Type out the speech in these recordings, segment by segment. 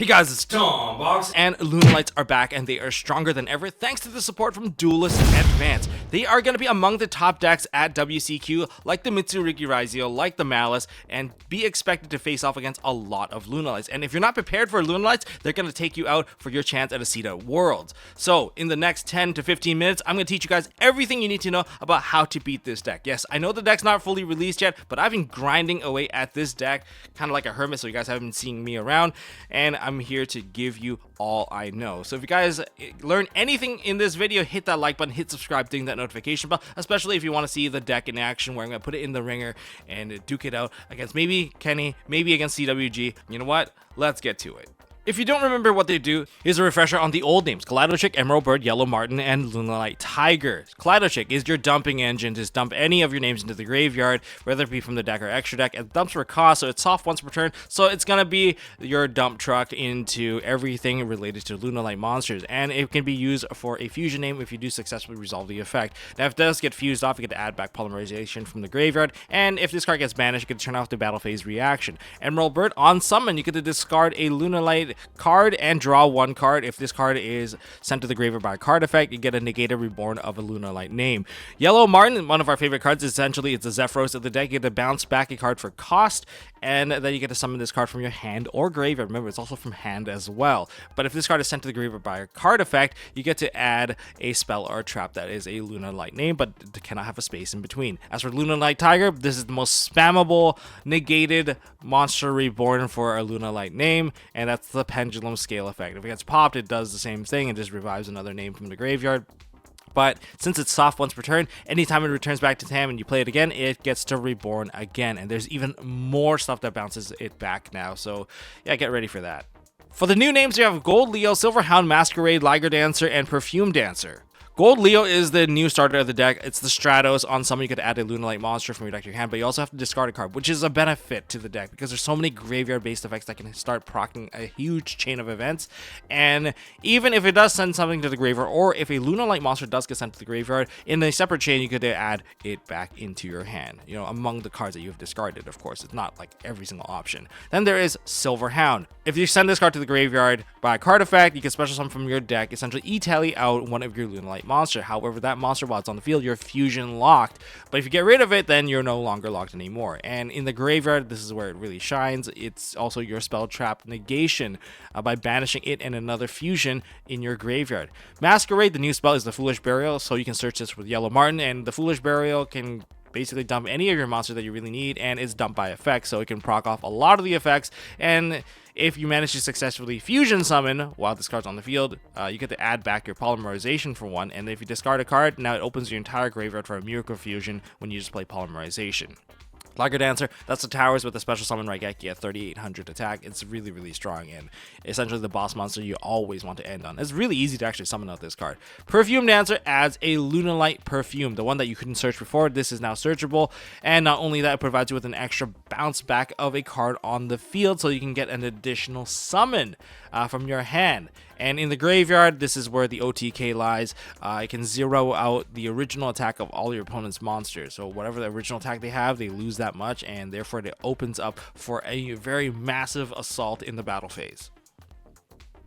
Hey guys, it's Tom Box, and Lunalights are back, and they are stronger than ever thanks to the support from Duelist Advance. They are going to be among the top decks at WCQ, like the Mitsuriki Raizio, like the Maliss, and be expected to face off against a lot of Lunalights. And if you're not prepared for Lunalights, they're going to take you out for your chance at a seat at Worlds. So, in the next 10 to 15 minutes, I'm going to teach you guys everything you need to know about how to beat this deck. Yes, I know the deck's not fully released yet, but I've been grinding away at this deck, kind of like a hermit, so you guys haven't been seeing me around, and I'm here to give you all I know. So if you guys learn anything in this video, hit that like button, hit subscribe, ding that notification bell, especially if you want to see the deck in action, where I'm going to put it in the ringer and duke it out against maybe Kenny, maybe against CWG. You know what? Let's get to it. If you don't remember what they do, here's a refresher on the old names: Kaleido Chick, Emerald Bird, Yellow Martin, and Lunalight Tiger. Kaleido Chick is your dumping engine to dump any of your names into the graveyard, whether it be from the deck or extra deck. It dumps for cost, so it's soft once per turn, so it's gonna be your dump truck into everything related to Lunalight monsters, and it can be used for a fusion name if you do successfully resolve the effect. Now, if it does get fused off, you get to add back polymerization from the graveyard, and if this card gets banished, you get to turn off the battle phase reaction. Emerald Bird, on summon, you get to discard a Lunalight card and draw one card. If this card is sent to the graveyard by a card effect, you get a Negator Reborn of a Lunalight name. Yellow Martin, one of our favorite cards, essentially it's a Zephyros of the deck. You get to bounce back a card for cost, and then you get to summon this card from your hand or graveyard. Remember, it's also from hand as well. But if this card is sent to the graveyard by a card effect, you get to add a spell or a trap that is a Lunalight name, but cannot have a space in between. As for Lunalight Tiger, this is the most spammable negated monster reborn for a Lunalight name, and that's the Pendulum Scale effect. If it gets popped, it does the same thing and just revives another name from the graveyard. But since it's soft once per turn, anytime it returns back to hand and you play it again, it gets to reborn again. And there's even more stuff that bounces it back now. So yeah, get ready for that. For the new names, you have Gold Leo, Silver Hound, Masquerade, Liger Dancer, and Perfume Dancer. Gold Leo is the new starter of the deck. It's the Stratos. On summon, you could add a Lunalight monster from your deck to your hand, but you also have to discard a card, which is a benefit to the deck because there's so many graveyard-based effects that can start proccing a huge chain of events. And even if it does send something to the graveyard, or if a Lunalight monster does get sent to the graveyard, in a separate chain, you could add it back into your hand, you know, among the cards that you've discarded, of course. It's not like every single option. Then there is Silver Hound. If you send this card to the graveyard by a card effect, you can special summon from your deck, essentially E-tally out one of your Lunalight monster. However, that monster, while it's on the field, you're fusion locked. But if you get rid of it, then you're no longer locked anymore. And in the graveyard, this is where it really shines. It's also your spell trap negation by banishing it and another fusion in your graveyard. Masquerade, the new spell, is the Foolish Burial, so you can search this with Yellow Martin, and the Foolish Burial can basically dump any of your monsters that you really need, and it's dumped by effect, so it can proc off a lot of the effects. And if you manage to successfully fusion summon while this card's on the field, you get to add back your polymerization for one, and if you discard a card, now it opens your entire graveyard for a miracle fusion when you just play polymerization. Liger Dancer, that's the towers with a special summon Raigeki at 3800 attack. It's really, really strong, and essentially the boss monster you always want to end on. It's really easy to actually summon out this card. Perfume Dancer adds a Lunalight Perfume, the one that you couldn't search before. This is now searchable, and not only that, it provides you with an extra bounce back of a card on the field, so you can get an additional summon from your hand. And in the graveyard, this is where the OTK lies. It can zero out the original attack of all your opponent's monsters. So whatever the original attack they have, they lose that much, and therefore it opens up for a very massive assault in the battle phase.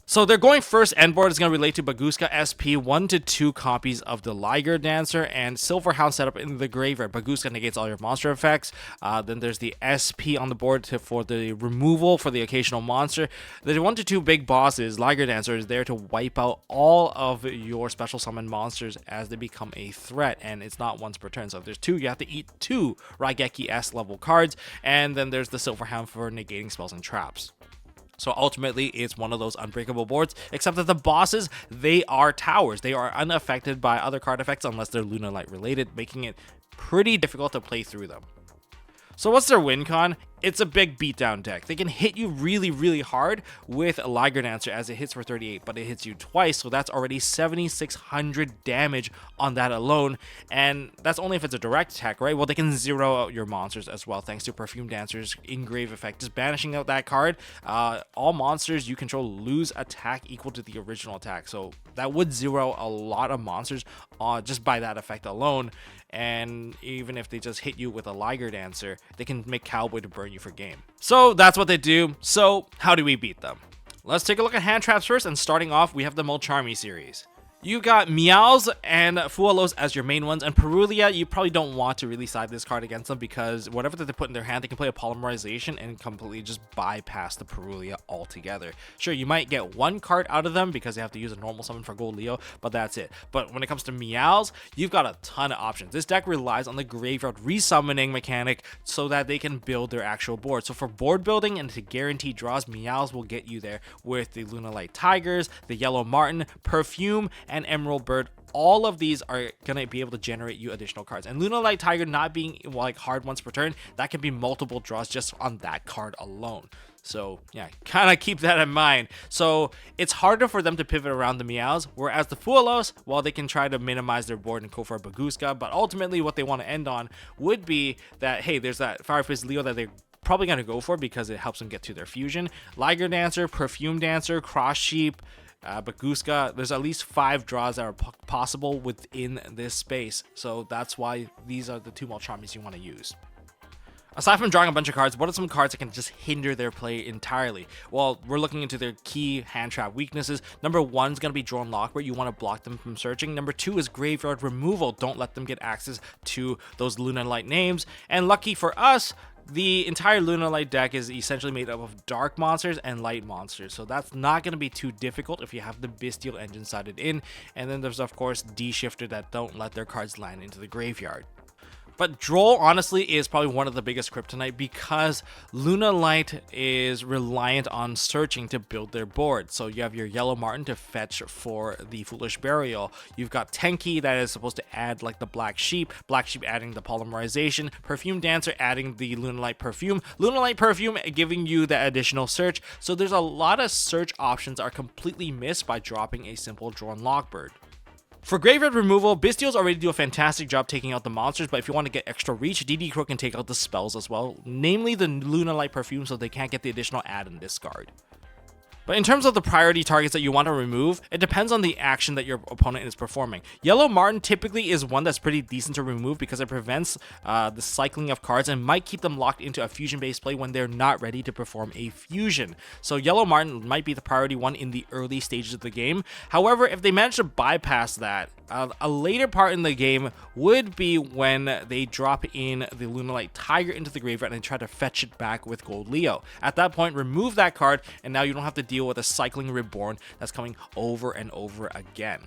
So their going first end board is going to relate to Bagooska SP, 1 to 2 copies of the Liger Dancer, and Silver Hound setup in the graveyard. Bagooska negates all your monster effects. Then there's the SP on the board for the removal for the occasional monster. The 1 to 2 big bosses, Liger Dancer, is there to wipe out all of your special summon monsters as they become a threat, and it's not once per turn. So if there's 2, you have to eat 2 Raigeki S level cards, and then there's the Silver Hound for negating spells and traps. So ultimately, it's one of those unbreakable boards, except that the bosses, they are towers. They are unaffected by other card effects unless they're Lunalight related, making it pretty difficult to play through them. So what's their win con? It's a big beatdown deck. They can hit you really, really hard with a Liger Dancer as it hits for 38, but it hits you twice, so that's already 7,600 damage on that alone, and that's only if it's a direct attack, right? Well, they can zero out your monsters as well, thanks to Perfume Dancer's engrave effect. Just banishing out that card, all monsters you control lose attack equal to the original attack, so that would zero a lot of monsters just by that effect alone. And even if they just hit you with a Liger Dancer, they can make Cowboy to burn you for game. So that's what they do. So how do we beat them? Let's take a look at hand traps first, and starting off, we have the Molcharmy series. You got Meows and Fualos as your main ones, and Perulia, you probably don't want to really side this card against them because whatever that they put in their hand, they can play a Polymerization and completely just bypass the Perulia altogether. Sure, you might get one card out of them because they have to use a normal summon for Gold Leo, but that's it. But when it comes to Meows, you've got a ton of options. This deck relies on the graveyard resummoning mechanic so that they can build their actual board. So for board building and to guarantee draws, Meows will get you there with the Lunalight Tigers, the Yellow Martin, Perfume, and Emerald Bird. All of these are gonna be able to generate you additional cards, and Lunalight Tiger not being like hard once per turn, that can be multiple draws just on that card alone. So yeah, kind of keep that in mind. So it's harder for them to pivot around the Meows, whereas the Fualos, while they can try to minimize their board and go for a Baguska, but ultimately what they want to end on would be that, hey, there's that Firefist Leo that they're probably going to go for because it helps them get to their fusion. Liger Dancer, Perfume Dancer, Cross Sheep, Baguska, there's at least 5 draws that are possible within this space, so that's why these are the 2 Molcharmies you want to use. Aside from drawing a bunch of cards, what are some cards that can just hinder their play entirely? Well, we're looking into their key hand trap weaknesses. Number 1 is going to be Drone Lockbird. You want to block them from searching. Number 2 is Graveyard Removal. Don't let them get access to those Lunalight names. And lucky for us, the entire Lunalight deck is essentially made up of dark monsters and light monsters, so that's not going to be too difficult if you have the Bestial Engine sided in. And then there's of course D-Shifter that don't let their cards land into the graveyard. But Droll, honestly, is probably one of the biggest kryptonite because Lunalight is reliant on searching to build their board. So you have your Yellow Martin to fetch for the Foolish Burial. You've got Tenki that is supposed to add like the Black Sheep adding the Polymerization, Perfume Dancer adding the Lunalight Perfume giving you that additional search. So there's a lot of search options that are completely missed by dropping a simple Drone Lockbird. For Graveyard Removal, Bestials already do a fantastic job taking out the monsters, but if you want to get extra reach, DD Crow can take out the spells as well, namely the Lunalight Perfume, so they can't get the additional add and discard. But in terms of the priority targets that you want to remove, it depends on the action that your opponent is performing. Yellow Martin typically is one that's pretty decent to remove because it prevents the cycling of cards and might keep them locked into a fusion-based play when they're not ready to perform a fusion. So Yellow Martin might be the priority one in the early stages of the game. However, if they manage to bypass that, a later part in the game would be when they drop in the Lunalight Tiger into the graveyard and try to fetch it back with Gold Leo. At that point, remove that card, and now you don't have to deal with a cycling Reborn that's coming over and over again.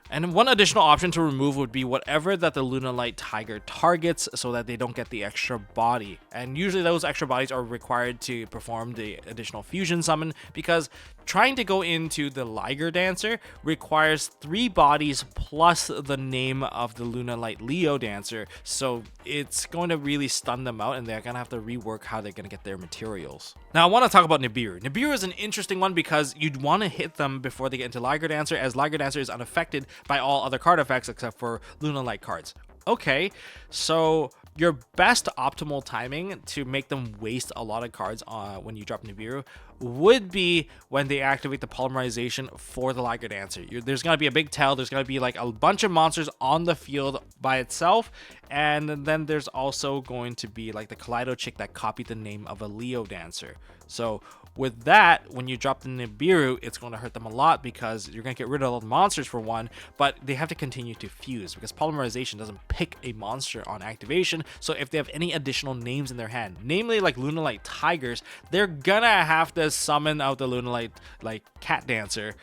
And one additional option to remove would be whatever that the Lunalight Tiger targets so that they don't get the extra body. And usually those extra bodies are required to perform the additional fusion summon because trying to go into the Liger Dancer requires 3 bodies plus the name of the Lunalight Leo Dancer. So it's going to really stun them out and they're going to have to rework how they're going to get their materials. Now I want to talk about Nibiru. Nibiru is an interesting one because you'd want to hit them before they get into Liger Dancer, as Liger Dancer is unaffected by all other card effects except for Lunalight cards. Okay, so your best optimal timing to make them waste a lot of cards when you drop Nibiru would be when they activate the Polymerization for the Liger Dancer. There's going to be a big tell, there's going to be like a bunch of monsters on the field by itself, and then there's also going to be like the Kaleido Chick that copied the name of a Leo Dancer. So with that, when you drop the Nibiru, it's going to hurt them a lot because you're going to get rid of all the monsters for one, but they have to continue to fuse because Polymerization doesn't pick a monster on activation. So if they have any additional names in their hand, namely like Lunalight Tigers, they're gonna have to summon out the Lunalight like Cat Dancer.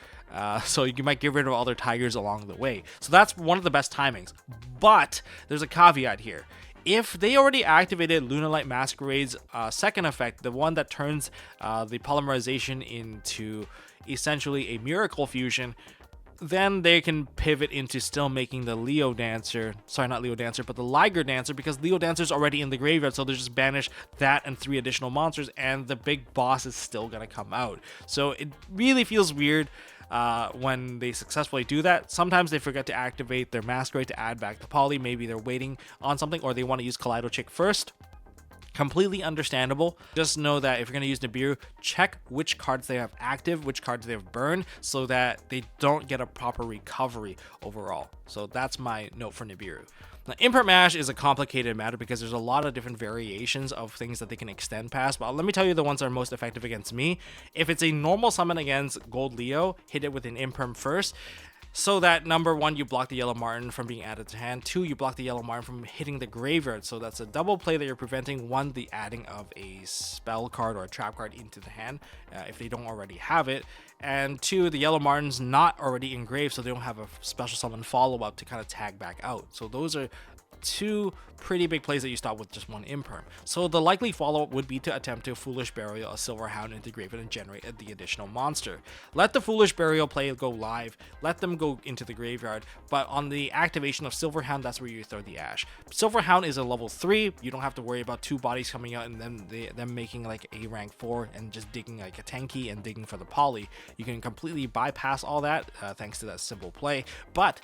So you might get rid of all their tigers along the way. So that's one of the best timings. But there's a caveat here. If they already activated Lunalight Masquerade's second effect, the one that turns the Polymerization into essentially a Miracle Fusion, then they can pivot into still making the Leo Dancer, sorry, not Leo Dancer, but the Liger Dancer, because Leo Dancer's already in the graveyard, so they just banish that and 3 additional monsters, and the big boss is still gonna come out. So it really feels weird when they successfully do that. Sometimes they forget to activate their Masquerade to add back the Poly. Maybe they're waiting on something, or they want to use Kaleido Chick first. Completely understandable. Just know that if you're going to use Nibiru, check which cards they have active, which cards they have burned, so that they don't get a proper recovery overall. So that's my note for Nibiru. Now, Improm Ash is a complicated matter because there's a lot of different variations of things that they can extend past, but let me tell you the ones that are most effective against me. If it's a normal summon against Gold Leo, hit it with an Improm first, so that number 1, you block the Yellow Martin from being added to hand. 2, you block the Yellow Martin from hitting the graveyard. So that's a double play that you're preventing. 1, the adding of a spell card or a trap card into the hand if they don't already have it. And 2, the Yellow Martin's not already engraved, so they don't have a special summon follow-up to kind of tag back out. So those are 2 pretty big plays that you stop with just 1 Improm. So the likely follow-up would be to attempt to Foolish Burial a Silver Hound into graveyard and generate the additional monster. Let the Foolish Burial play go live, let them go into the graveyard, but on the activation of Silver Hound, that's where you throw the Ash. Silver Hound is a level 3, you don't have to worry about 2 bodies coming out and then them making like a rank 4 and just digging like a tanky and digging for the poly. You can completely bypass all that thanks to that simple play, but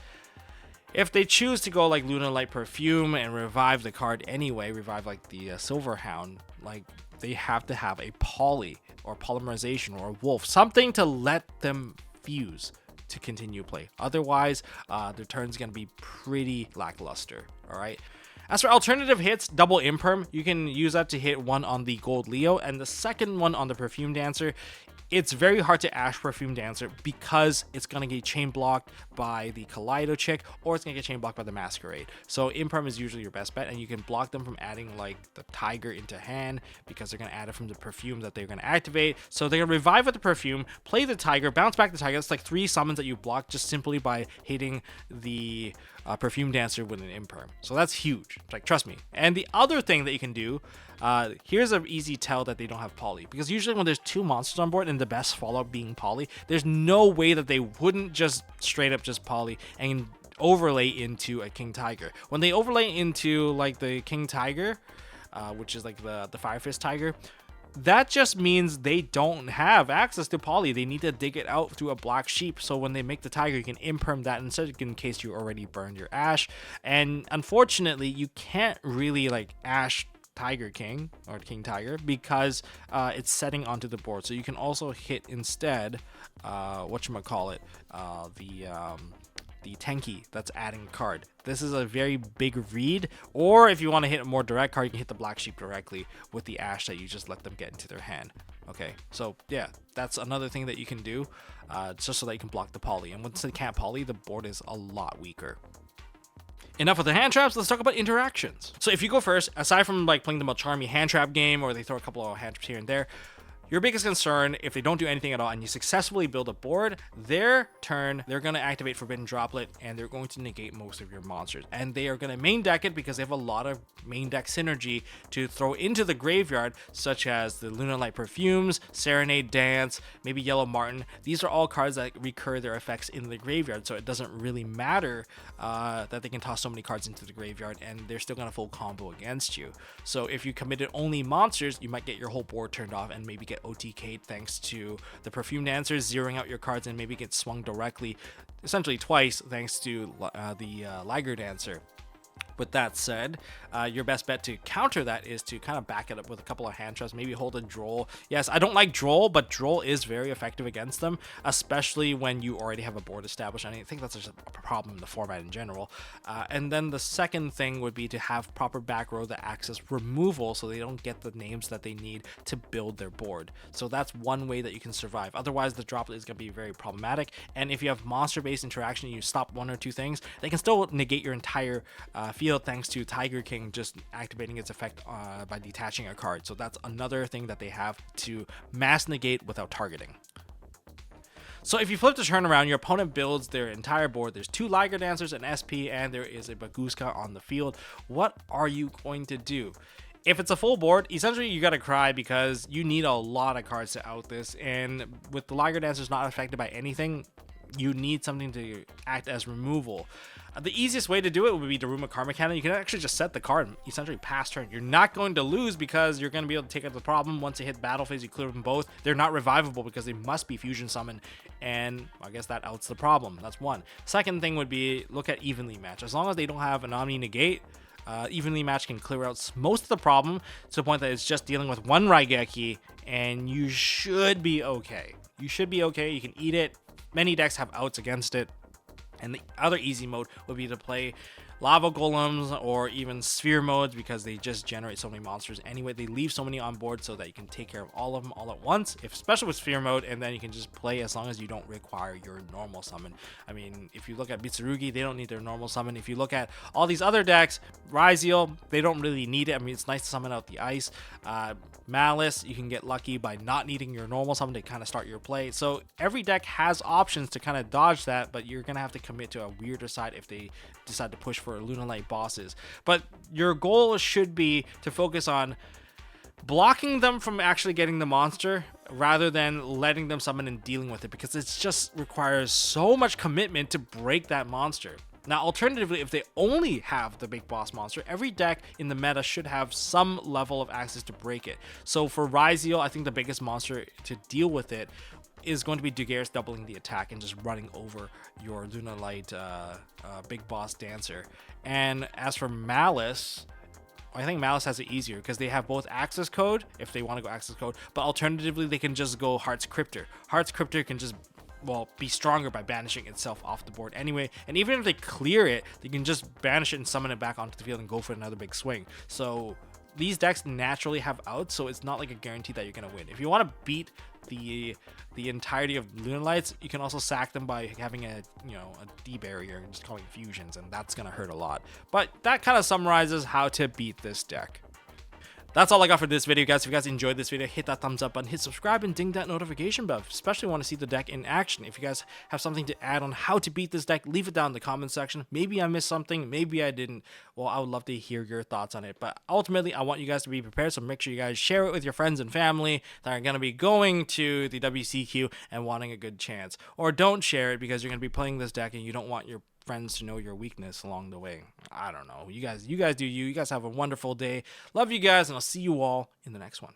if they choose to go like Lunalight Perfume and revive the card anyway, revive like the Silver Hound, like they have to have a poly or polymerization or a wolf, something to let them fuse to continue play. Otherwise, their turn's gonna be pretty lackluster. All right. As for alternative hits, double Improm, you can use that to hit 1 on the Gold Leo and the second one on the Perfume Dancer. It's very hard to Ash Perfume Dancer because it's going to get chain blocked by the Kaleido chick or it's going to get chain blocked by the Masquerade. So Improm is usually your best bet, and you can block them from adding like the Tiger into hand because they're going to add it from the Perfume that they're going to activate. So they're going to revive with the Perfume, play the Tiger, bounce back the Tiger. It's like 3 summons that you block just simply by hitting the Perfume Dancer with an Improm. So that's huge. Like, trust me. And the other thing that you can do, here's an easy tell that they don't have poly, because usually when there's 2 monsters on board and the best follow-up being poly, there's no way that they wouldn't just straight up just poly and overlay into a King Tiger. When they overlay into like the King Tiger, which is like the Fire Fist Tiger, that just means they don't have access to poly. They need to dig it out through a Black Sheep. So when they make the Tiger, you can Improm that instead in case you already burned your Ash. And unfortunately, you can't really like Ash Tiger King or King Tiger because it's setting onto the board. So you can also hit instead whatchamacallit, the Tenki that's adding a card. This is a very big read, or if you want to hit a more direct card, you can hit the Black Sheep directly with the Ash that you just let them get into their hand. Okay, so yeah, that's another thing that you can do just so that you can block the poly. And once they can't poly, the board is a lot weaker. Enough with the hand traps, let's talk about interactions. So if you go first, aside from like playing the Macharmy hand trap game or they throw a couple of hand traps here and there, your biggest concern, if they don't do anything at all and you successfully build a board, their turn, they're going to activate Forbidden Droplet and they're going to negate most of your monsters. And they are going to main deck it because they have a lot of main deck synergy to throw into the graveyard, such as the Lunalight Perfumes, Serenade Dance, maybe Yellow Martin. These are all cards that recur their effects in the graveyard, so it doesn't really matter that they can toss so many cards into the graveyard and they're still going to full combo against you. So if you committed only monsters, you might get your whole board turned off and maybe get OTK'd thanks to the Perfume Dancers, zeroing out your cards and maybe get swung directly, essentially twice, thanks to the Liger Dancer. With that said, your best bet to counter that is to kind of back it up with a couple of hand traps, maybe hold a Droll. Yes, I don't like Droll, but Droll is very effective against them, especially when you already have a board established. And I think that's just a problem in the format in general. And then the second thing would be to have proper back row that acts as removal so they don't get the names that they need to build their board. So that's one way that you can survive. Otherwise, the droplet is going to be very problematic. And if you have monster-based interaction and you stop 1 or 2 things, they can still negate your entire field thanks to Tiger King just activating its effect by detaching a card. So that's another thing that they have to mass negate without targeting. So if you flip the turn around, your opponent builds their entire board. There's 2 Liger Dancers, an SP, and there is a Baguska on the field. What are you going to do? If it's a full board, essentially you gotta cry because you need a lot of cards to out this, and with the Liger Dancers not affected by anything, you need something to act as removal. The easiest way to do it would be Daruma Karma Cannon. You can actually just set the card and essentially pass turn. You're not going to lose because you're going to be able to take out the problem. Once they hit battle phase, you clear them both. They're not revivable because they must be fusion summoned, and I guess that outs the problem. That's one. Second thing would be look at Evenly Match. As long as they don't have an Omni Negate, Evenly Match can clear out most of the problem to the point that it's just dealing with 1 Raigeki, and you should be okay. You should be okay. You can eat it. Many decks have outs against it. And the other easy mode would be to play lava golems or even sphere modes, because they just generate so many monsters anyway. They leave so many on board so that you can take care of all of them all at once, especially with sphere mode, and then you can just play as long as you don't require your normal summon. I mean, if you look at Mitsurugi, they don't need their normal summon. If you look at all these other decks, Ryziel, they don't really need it. I mean, it's nice to summon out the ice. Maliss, you can get lucky by not needing your normal summon to kind of start your play. So every deck has options to kind of dodge that, but you're gonna have to commit to a weirder side if they decide to push for Lunalight bosses. But your goal should be to focus on blocking them from actually getting the monster rather than letting them summon and dealing with it, because it just requires so much commitment to break that monster. Now, alternatively, if they only have the big boss monster, every deck in the meta should have some level of access to break it. So for Ryziel, I think the biggest monster to deal with it is going to be Dugaris doubling the attack and just running over your Lunalight big boss dancer. And as for Maliss, I think Maliss has it easier because they have both access code if they want to go access code, but alternatively they can just go Heart's Cryptor. Heart's Cryptor can just, well, be stronger by banishing itself off the board anyway, and even if they clear it, they can just banish it and summon it back onto the field and go for another big swing. So these decks naturally have outs, so it's not like a guarantee that you're gonna win. If you want to beat the entirety of Lunalights, you can also sack them by having a D barrier and just calling fusions, and that's gonna hurt a lot. But that kind of summarizes how to beat this deck. That's all I got for this video, guys. If you guys enjoyed this video, hit that thumbs up button, hit subscribe, and ding that notification bell. Especially want to see the deck in action. If you guys have something to add on how to beat this deck, leave it down in the comment section. Maybe I missed something, maybe I didn't. Well, I would love to hear your thoughts on it. But ultimately, I want you guys to be prepared, so make sure you guys share it with your friends and family that are going to be going to the WCQ and wanting a good chance. Or don't share it because you're going to be playing this deck and you don't want your friends to know your weakness along the way. I don't know. You guys do you. You guys have a wonderful day. Love you guys, and I'll see you all in the next one.